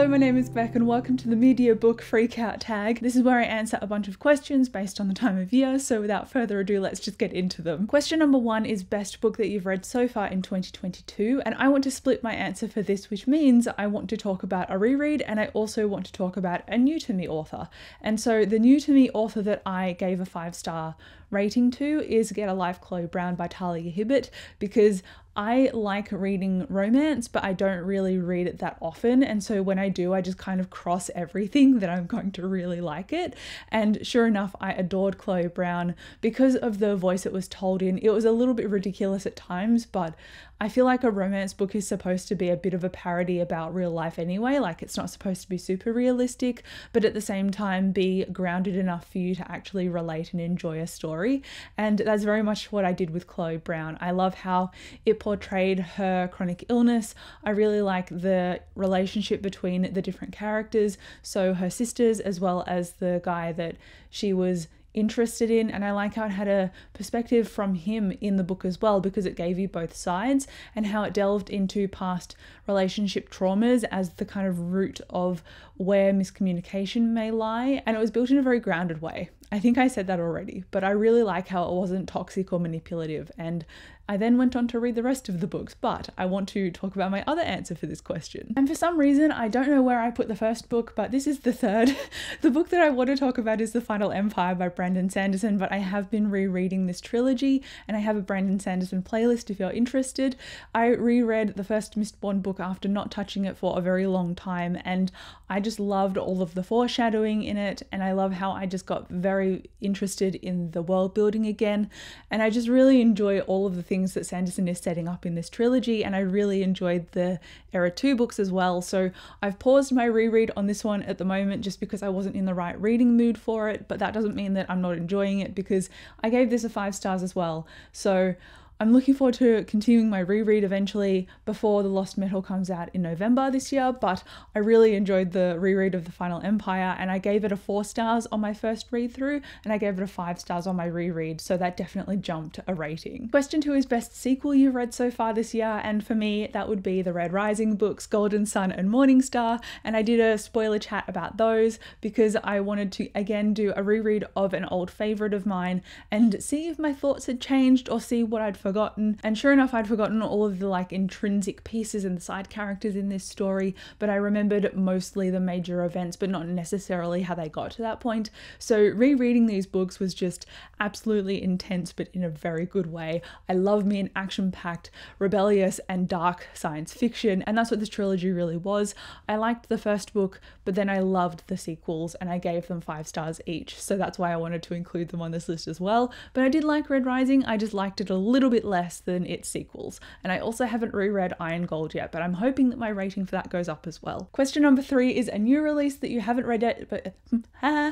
Hello, my name is Beck and welcome to the Midyear Book Freak Out Tag. This is where I answer a bunch of questions based on the time of year, so without further ado, let's just get into them. Question number 1 is best book that you've read so far in 2022, and I want to split my answer for this, which means I want to talk about a reread and I also want to talk about a new to me author. And so the new to me author that I gave a 5-star rating to is Get a Life, Chloe Brown by Talia Hibbert, because I like reading romance, but I don't really read it that often. And so when I do, I just kind of cross everything that I'm going to really like it. And sure enough, I adored Chloe Brown because of the voice it was told in. It was a little bit ridiculous at times, but I feel like a romance book is supposed to be a bit of a parody about real life anyway. Like, it's not supposed to be super realistic, but at the same time be grounded enough for you to actually relate and enjoy a story. And that's very much what I did with Chloe Brown. I love how it portrayed her chronic illness. I really like the relationship between the different characters, so her sisters as well as the guy that she was interested in, and I like how it had a perspective from him in the book as well, because it gave you both sides, and how it delved into past relationship traumas as the kind of root of where miscommunication may lie, and it was built in a very grounded way. I think I said that already, but I really like how it wasn't toxic or manipulative, and I then went on to read the rest of the books, but I want to talk about my other answer for this question. And for some reason, I don't know where I put the first book, but this is the third. The book that I want to talk about is The Final Empire by Brandon Sanderson, but I have been rereading this trilogy, and I have a Brandon Sanderson playlist if you're interested. I reread the first Mistborn book after not touching it for a very long time, and I just loved all of the foreshadowing in it, and I love how I just got very interested in the world building again, and I just really enjoy all of the things that Sanderson is setting up in this trilogy, and I really enjoyed the Era 2 books as well. So I've paused my reread on this one at the moment just because I wasn't in the right reading mood for it, but that doesn't mean that I'm not enjoying it, because I gave this a 5 stars as well. So I'm looking forward to continuing my reread eventually before The Lost Metal comes out in November this year, but I really enjoyed the reread of The Final Empire, and I gave it a 4 stars on my first read through, and I gave it a 5 stars on my reread, so that definitely jumped a rating. Question 2 is best sequel you've read so far this year, and for me that would be the Red Rising books, Golden Sun and Morning Star, and I did a spoiler chat about those because I wanted to again do a reread of an old favourite of mine and see if my thoughts had changed or see what I'd forgotten. And sure enough, I'd forgotten all of the like intrinsic pieces and the side characters in this story, but I remembered mostly the major events, but not necessarily how they got to that point. So rereading these books was just absolutely intense, but in a very good way. I love me an action-packed, rebellious and dark science fiction, and that's what this trilogy really was. I liked the first book, but then I loved the sequels, and I gave them 5 stars each, so that's why I wanted to include them on this list as well. But I did like Red Rising, I just liked it a little bit less than its sequels, and I also haven't reread Iron Gold yet, but I'm hoping that my rating for that goes up as well. Question number 3 is a new release that you haven't read yet, but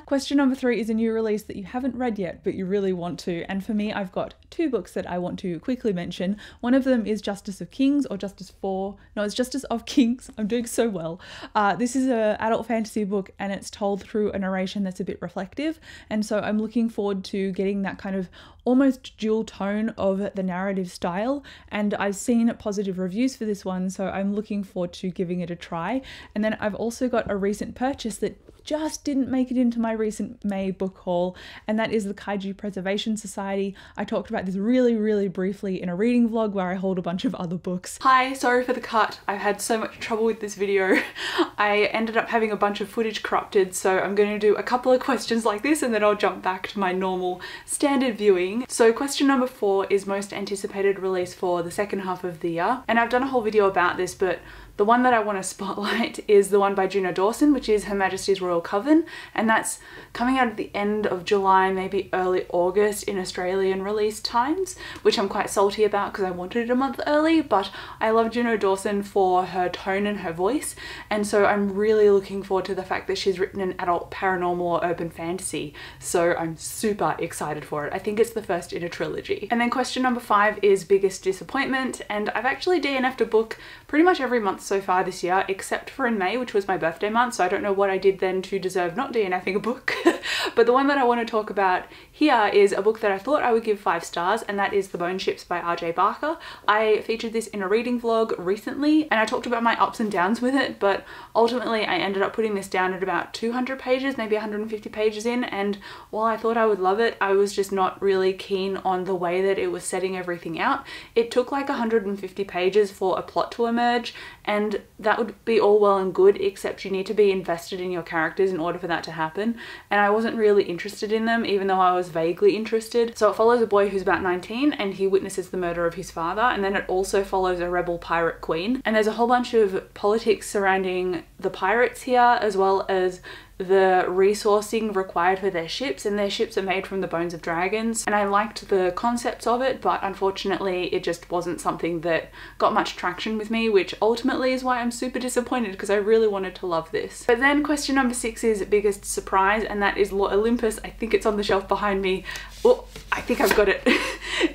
question number 3 is a new release that you haven't read yet, but you really want to, and for me I've got 2 books that I want to quickly mention. One of them is Justice of Kings, or Justice of Kings, I'm doing so well. This is an adult fantasy book, and it's told through a narration that's a bit reflective, and so I'm looking forward to getting that kind of almost dual tone of the narrative style, and I've seen positive reviews for this one, so I'm looking forward to giving it a try. And then I've also got a recent purchase that just didn't make it into my recent May book haul, and that is the Kaiju Preservation Society. I talked about this really briefly in a reading vlog where I hauled a bunch of other books. Hi, sorry for the cut. I've had so much trouble with this video. I ended up having a bunch of footage corrupted, so I'm going to do a couple of questions like this and then I'll jump back to my normal standard viewing. So question number 4 is most anticipated release for the second half of the year, and I've done a whole video about this, but the one that I want to spotlight is the one by Juno Dawson, which is Her Majesty's Royal Coven, and that's coming out at the end of July, maybe early August in Australian release times, which I'm quite salty about because I wanted it a month early, but I love Juno Dawson for her tone and her voice, and so I'm really looking forward to the fact that she's written an adult paranormal or urban fantasy, so I'm super excited for it. I think it's the first in a trilogy. And then question number 5 is biggest disappointment, and I've actually DNF'd a book pretty much every month so far this year, except for in May, which was my birthday month, so I don't know what I did then to deserve not DNFing a book. But the one that I want to talk about here is a book that I thought I would give 5 stars, and that is The Bone Ships by R.J. Barker. I featured this in a reading vlog recently, and I talked about my ups and downs with it, but ultimately I ended up putting this down at about 200 pages, maybe 150 pages in, and while I thought I would love it, I was just not really keen on the way that it was setting everything out. It took like 150 pages for a plot to emerge, and that would be all well and good, except you need to be invested in your characters in order for that to happen, and I wasn't really interested in them, even though I was vaguely interested. So it follows a boy who's about 19 and he witnesses the murder of his father, and then it also follows a rebel pirate queen, and there's a whole bunch of politics surrounding the pirates here, as well as the resourcing required for their ships, and their ships are made from the bones of dragons, and I liked the concepts of it, but unfortunately it just wasn't something that got much traction with me, which ultimately is why I'm super disappointed, because I really wanted to love this. But then question number 6 is biggest surprise, and that is Lord Olympus. I think it's on the shelf behind me. Oh, I think I've got it.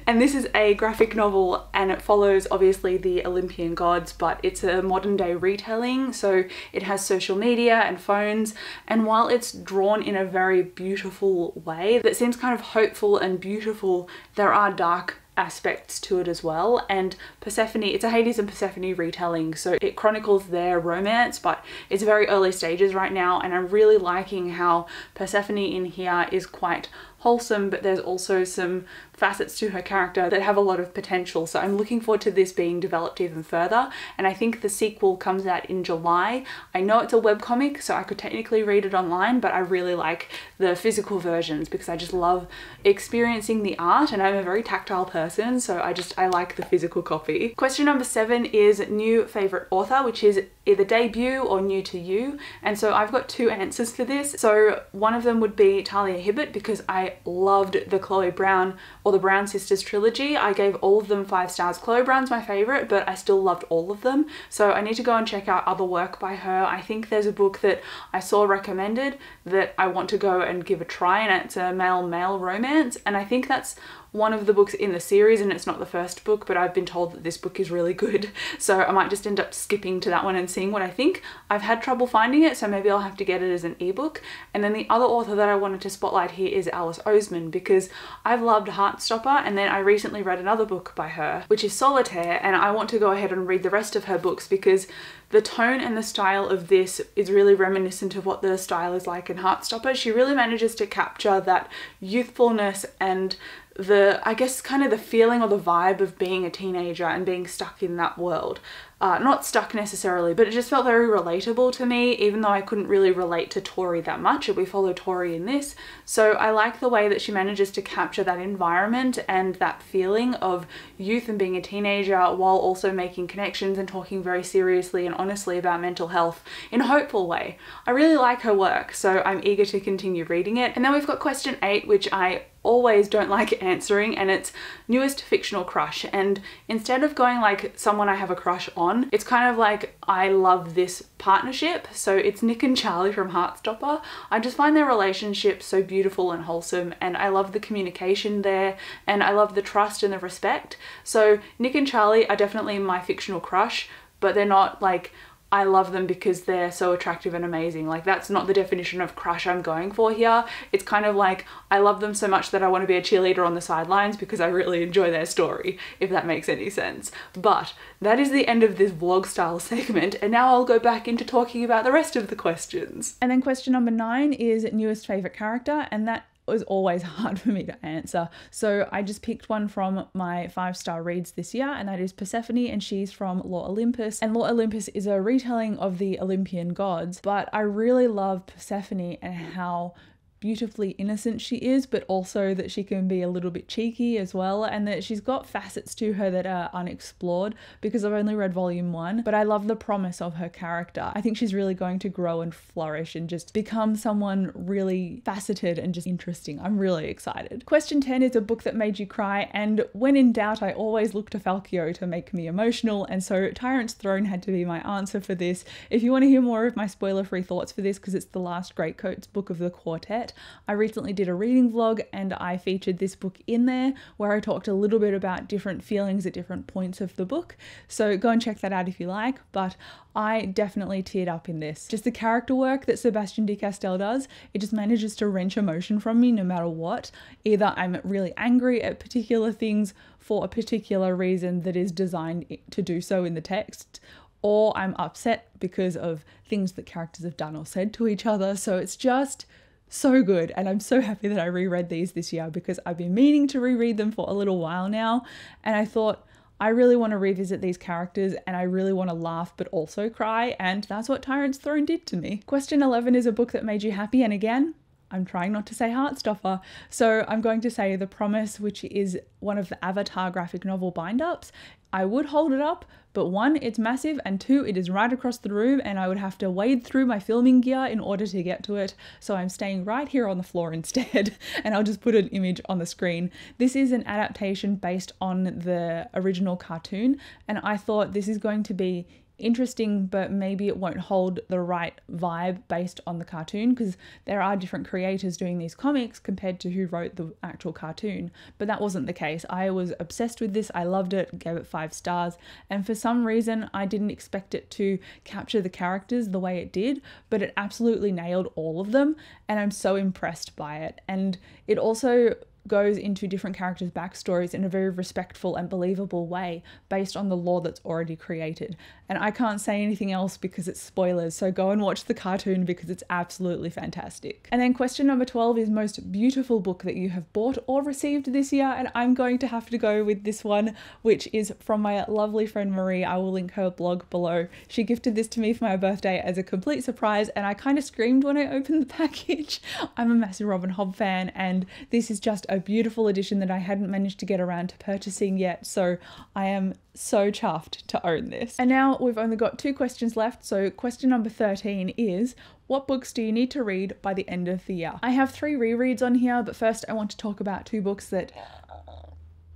And this is a graphic novel, and it follows obviously the Olympian gods, but it's a modern day retelling, so it has social media and phones, and while it's drawn in a very beautiful way that seems kind of hopeful and beautiful, there are dark aspects to it as well. And Persephone, it's a Hades and Persephone retelling, so it chronicles their romance, but it's very early stages right now, and I'm really liking how Persephone in here is quite wholesome, but there's also some facets to her character that have a lot of potential, so I'm looking forward to this being developed even further, and I think the sequel comes out in July. I know it's a webcomic, so I could technically read it online, but I really like the physical versions because I just love experiencing the art, and I'm a very tactile person, so I like the physical copy. Question number 7 is new favorite author, which is either debut or new to you, and so I've got 2 answers for this. So one of them would be Talia Hibbert, because I loved the Chloe Brown or the Brown Sisters trilogy. I gave all of them 5 stars. Chloe Brown's my favorite, but I still loved all of them, so I need to go and check out other work by her. I think there's a book that I saw recommended that I want to go and give a try, and it's a male-male romance, and I think that's one of the books in the series, and it's not the first book, but I've been told that this book is really good, so I might just end up skipping to that one and seeing what I think. I've had trouble finding it, so maybe I'll have to get it as an ebook. And then the other author that I wanted to spotlight here is Alice Oseman, because I've loved Heartstopper, and then I recently read another book by her, which is Solitaire, and I want to go ahead and read the rest of her books because the tone and the style of this is really reminiscent of what the style is like in Heartstopper. She really manages to capture that youthfulness and I guess kind of the feeling or the vibe of being a teenager and being stuck in that world. Not stuck necessarily, but it just felt very relatable to me, even though I couldn't really relate to Tori that much. We follow Tori in this. So I like the way that she manages to capture that environment and that feeling of youth and being a teenager, while also making connections and talking very seriously and honestly about mental health in a hopeful way. I really like her work, so I'm eager to continue reading it. And then we've got question 8, which I always don't like answering, and it's newest fictional crush. And instead of going like someone I have a crush on, it's kind of like I love this partnership. So it's Nick and Charlie from Heartstopper. I just find their relationship so beautiful and wholesome, and I love the communication there, and I love the trust and the respect. So Nick and Charlie are definitely my fictional crush, but they're not like I love them because they're so attractive and amazing. Like, that's not the definition of crush I'm going for here. It's kind of like I love them so much that I want to be a cheerleader on the sidelines because I really enjoy their story, if that makes any sense. But that is the end of this vlog style segment, and now I'll go back into talking about the rest of the questions. And then question number 9 is newest favorite character, and that was always hard for me to answer. So I just picked one from my 5-star reads this year, and that is Persephone, and she's from Lore Olympus. And Lore Olympus is a retelling of the Olympian gods, but I really love Persephone and how beautifully innocent she is, but also that she can be a little bit cheeky as well, and that she's got facets to her that are unexplored because I've only read volume 1, but I love the promise of her character. I think she's really going to grow and flourish and just become someone really faceted and just interesting. I'm really excited. Question 10 is a book that made you cry, and when in doubt I always look to Falkio to make me emotional, and so Tyrant's Throne had to be my answer for this. If you want to hear more of my spoiler-free thoughts for this, because it's the last Greatcoats book of the quartet, yet, I recently did a reading vlog and I featured this book in there where I talked a little bit about different feelings at different points of the book. So go and check that out if you like, but I definitely teared up in this. Just the character work that Sebastian de Castell does, it just manages to wrench emotion from me no matter what. Either I'm really angry at particular things for a particular reason that is designed to do so in the text, or I'm upset because of things that characters have done or said to each other. So it's just so good, and I'm so happy that I reread these this year because I've been meaning to reread them for a little while now, and I thought I really want to revisit these characters and I really want to laugh but also cry, and that's what Tyrant's Throne did to me. Question 11 is a book that made you happy, and again, I'm trying not to say Heartstopper, so I'm going to say The Promise, which is one of the Avatar graphic novel bind-ups. I would hold it up, but one, it's massive, and two, it is right across the room and I would have to wade through my filming gear in order to get to it, so I'm staying right here on the floor instead, and I'll just put an image on the screen. This is an adaptation based on the original cartoon, and I thought this is going to be interesting, but maybe it won't hold the right vibe based on the cartoon, because there are different creators doing these comics compared to who wrote the actual cartoon, but that wasn't the case. I was obsessed with this, I loved it, gave it 5 stars, and for some reason I didn't expect it to capture the characters the way it did, but it absolutely nailed all of them, and I'm so impressed by it. And it also goes into different characters' backstories in a very respectful and believable way based on the lore that's already created. And I can't say anything else because it's spoilers, so go and watch the cartoon because it's absolutely fantastic. And then question number 12 is most beautiful book that you have bought or received this year, and I'm going to have to go with this one, which is from my lovely friend Marie. I will link her blog below. She gifted this to me for my birthday as a complete surprise, and I kind of screamed when I opened the package. I'm a massive Robin Hobb fan, and this is just a beautiful edition that I hadn't managed to get around to purchasing yet, so I am so chuffed to own this. And now we've only got 2 questions left, so question number 13 is, what books do you need to read by the end of the year? I have 3 rereads on here, but first I want to talk about 2 books that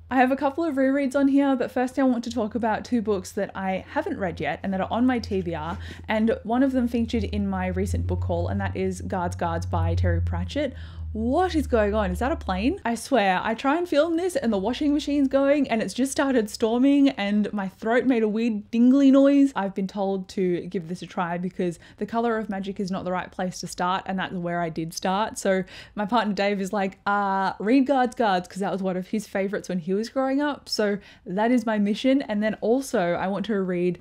I have a couple of rereads on here, but first I want to talk about 2 books that I haven't read yet and that are on my TBR, and one of them featured in my recent book haul, and that is Guards Guards by Terry Pratchett. What is going on? Is that a plane? I swear, I try and film this and the washing machine's going and it's just started storming and my throat made a weird dingly noise. I've been told to give this a try because The Colour of Magic is not the right place to start, and that's where I did start. So my partner Dave is like, read Guards Guards, because that was one of his favourites when he was growing up. So that is my mission. And then also I want to read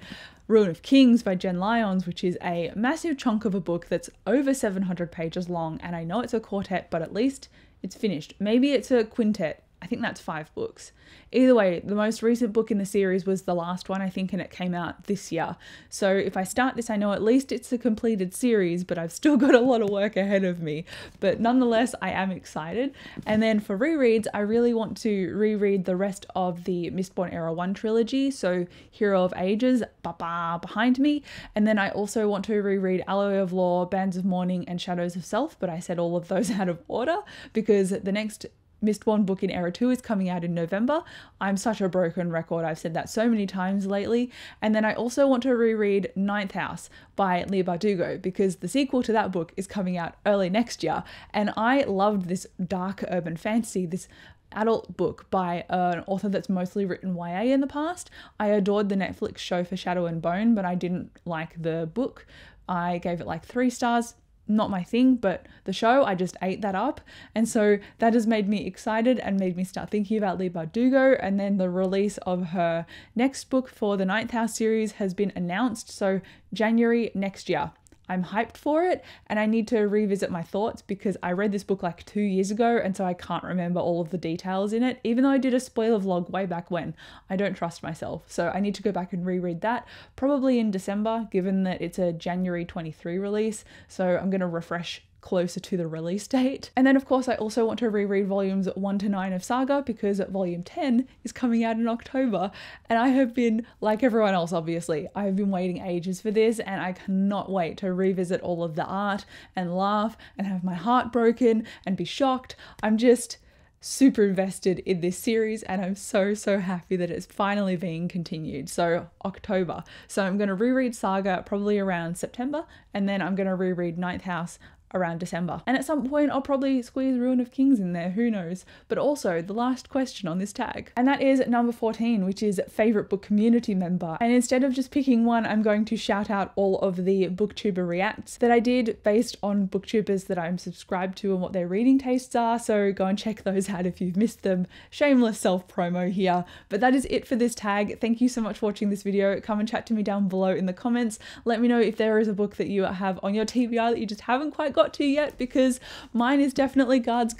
Ruin of Kings by Jen Lyons, which is a massive chunk of a book that's over 700 pages long, and I know it's a quartet, but at least it's finished. Maybe it's a quintet. I think that's 5 books. Either way, the most recent book in the series was the last one, I think, and it came out this year. So if I start this, I know at least it's a completed series, but I've still got a lot of work ahead of me. But nonetheless, I am excited. And then for rereads, I really want to reread the rest of the Mistborn Era 1 trilogy, so Hero of Ages, behind me. And then I also want to reread Alloy of Law, Bands of Mourning, and Shadows of Self, but I said all of those out of order because the next Mistborn book in Era 2 is coming out in November. I'm such a broken record. I've said that so many times lately. And then I also want to reread Ninth House by Leigh Bardugo because the sequel to that book is coming out early next year. And I loved this dark urban fantasy, this adult book by an author that's mostly written YA in the past. I adored the Netflix show for Shadow and Bone, but I didn't like the book. I gave it like 3 stars. Not my thing, but the show, I just ate that up. And so that has made me excited and made me start thinking about Leigh Bardugo. And then the release of her next book for the Ninth House series has been announced. So January next year. I'm hyped for it, and I need to revisit my thoughts because I read this book like 2 years ago, and so I can't remember all of the details in it. Even though I did a spoiler vlog way back when, I don't trust myself. So I need to go back and reread that, probably in December, given that it's a January 23 release. So I'm going to refresh closer to the release date. And then of course I also want to reread volumes 1 to 9 of Saga because volume 10 is coming out in October, and I have been, like everyone else obviously, I have been waiting ages for this, and I cannot wait to revisit all of the art and laugh and have my heart broken and be shocked. I'm just super invested in this series, and I'm so happy that it's finally being continued. So October. So I'm going to reread Saga probably around September, and then I'm going to reread Ninth House around December. And at some point I'll probably squeeze Ruin of Kings in there, who knows. But also the last question on this tag, and that is number 14, which is favourite book community member. And instead of just picking one, I'm going to shout out all of the booktuber reacts that I did based on booktubers that I'm subscribed to and what their reading tastes are, so go and check those out if you've missed them. Shameless self-promo here. But that is it for this tag. Thank you so much for watching this video. Come and chat to me down below in the comments. Let me know if there is a book that you have on your TBR that you just haven't quite got to yet, because mine is definitely Guards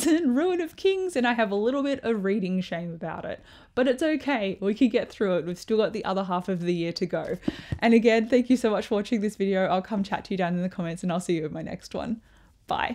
and Ruin of Kings, and I have a little bit of reading shame about it. But it's okay, we can get through it. We've still got the other half of the year to go. And again, thank you so much for watching this video. I'll come chat to you down in the comments, and I'll see you in my next one. Bye.